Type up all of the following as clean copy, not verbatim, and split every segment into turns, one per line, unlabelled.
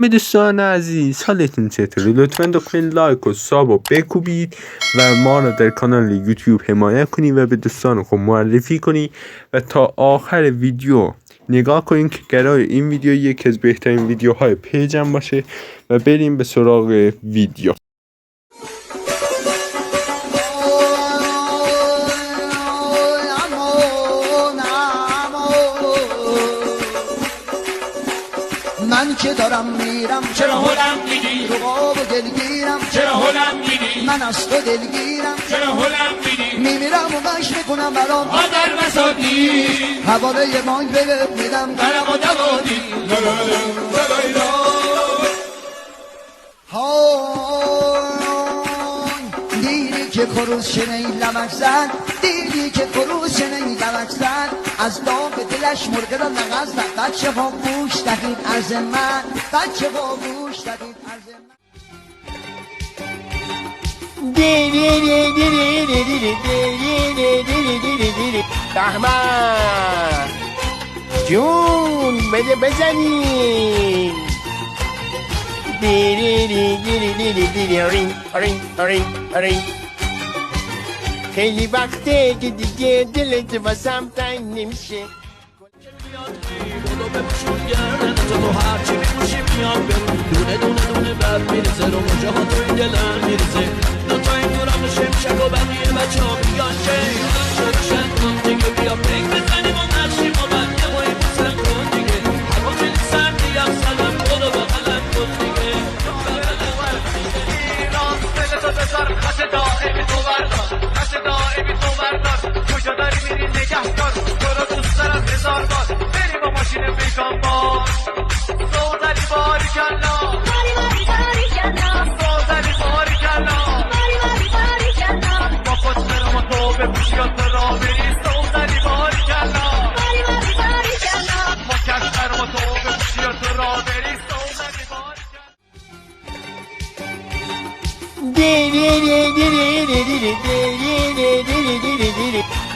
به دوستان عزیز حالتون چطوره؟ لطفا دکمه لایک و ساب و بکوبید و ما رو در کانال یوتیوب حمایت کنید و به دوستان خود معرفی کنید و تا آخر ویدیو نگاه کنید که قرار این ویدیو یکی از بهترین ویدیوهای پیجم باشه و بریم به سراغ ویدیو.
من که دارم میرم
چرا هلم میدی؟
رو قاب و دلگیرم
چرا هلم میدی؟
من از تو دلگیرم
چرا هلم میدی؟
میمیرم و غش میکنم برام
آدر مسادی
حواله یه بانک بگه میدم
برم و دوادی
دیدی که خروز شنه لمک زد دیدی که خروز شنه لمک زد از داغ دلش مرده را نغز زد بچه ها گوش دهید از من بچه ها گوش دهید از من
رحمت جون بده بزنی خیلی وقته که دیگه دلت واسم تنگ نمیشه
بودو بپوشون گردن تو هرچی میپوشی میام برون دونه دونه دونه بر میریزه رو مجه ها تو این دلم میریزه دوتا این دورم شمشک و بقیه بچه ها میگن که شروشن کن دیگه بیا پنگ بزنیم و نقشیم و بنده و این بوسن کن دیگه هوا خیلی سردی افسلم بودو بغلم کن دیگه ایران دلتو بذار خش دائمی تو بردار خش دائمی تو بردار کجا داری میری نگه دار تو رو دوست دارم هزار بار بریم با ماشین بیکان بار سوزنی باری کلا سوزنی باری کلا با خود برم و تو بپوشی و تو را بری سوزنی باری کلا ما کش برم و تو بپوشی و تو را بری سوزنی باری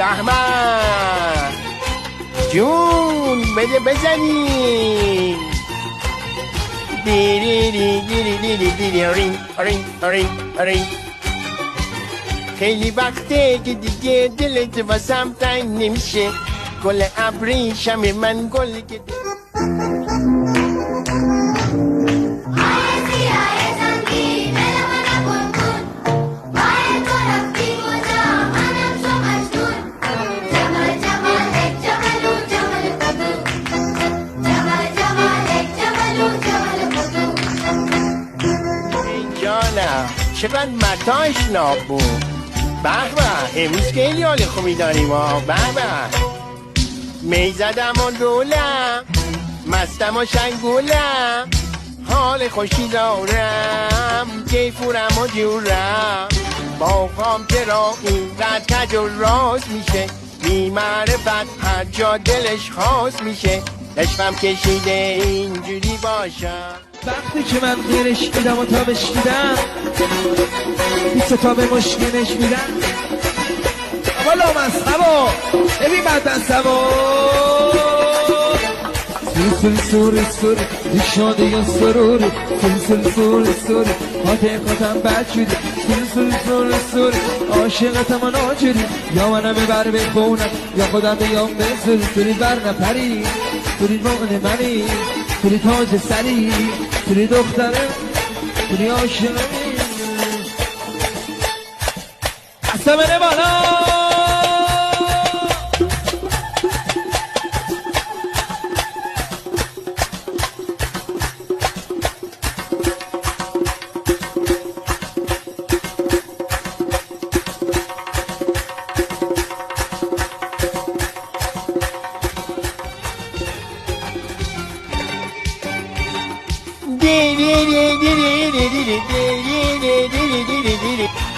رحمت جون بده بزنی خیلی وقته که دیگه دلت واسم تنگ نمیشه گل ابریشم من گل که چقدر متاش نابود به به امروز خیلی حال خوبی داریم ها به به می زدم و دولم مستم و شنگولم حال خوشی دارم کیفورم و جورم با خام چرا اینقدر کج و راست میشه بی معرفت هر جا دلش خواست میشه عشقم کشیده اینجوری باشم
وقتی که من غیرش میدم و تابش میدم بیسته تا به مشکلش میدم اما لامست هوا ببین بدبست هوا سوری شاده یا سروری سوری حقیقتم بد شدی سوری عاشقتم و ناجوری یا منم ببر بخونم یا خودم بیام بزوری سوری بر نپری سوری مؤن منی سوری تاج سری سوری دختره سوری عاشقمی اصلا بره بالا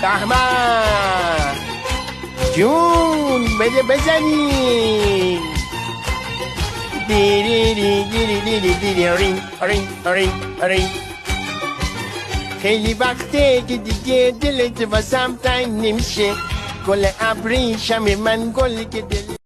رحمت جون بده بزنی خیلی وقته که دیگه دلت واسم تنگ نمیشه گل ابریشم من گل که دل